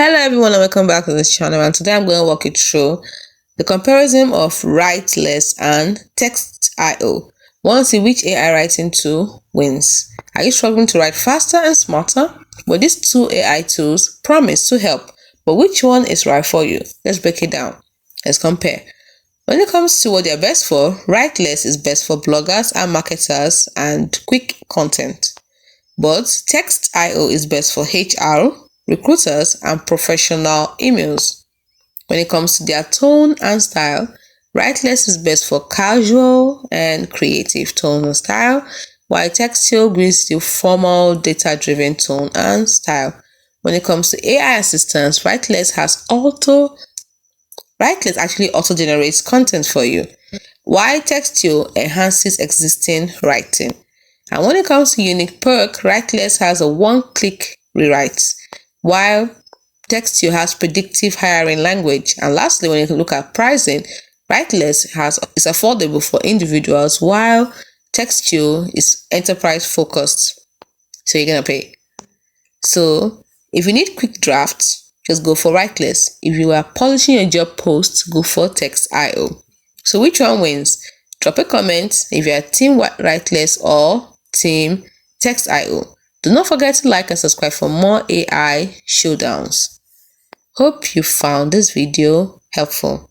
Hello everyone and welcome back to this channel, and today I'm going to walk you through the comparison of Writeless and Textio. Want to see which AI writing tool wins. Are you struggling to write faster and smarter? Well, these two AI tools promise to help, but which one is right for you? Let's break it down. Let's compare. When it comes to what they're best for, Writeless is best for bloggers and marketers and quick content. But Textio is best for HR, recruiters, and professional emails. When it comes to their tone and style, Writeless is best for casual and creative tone and style, while Textio gives you formal, data-driven tone and style. When it comes to AI assistance, Writeless actually auto-generates content for you, while Textio enhances existing writing. And when it comes to unique perk, Writeless has a one-click rewrite, while Textio has predictive hiring language. And lastly, when you look at pricing, Writeless is affordable for individuals, while Textio is enterprise-focused. So you're gonna pay. So if you need quick drafts, just go for Writeless. If you are polishing your job posts, go for Textio. So which one wins? Drop a comment if you are Team Writeless or Team Textio. Do not forget to like and subscribe for more AI showdowns. Hope you found this video helpful.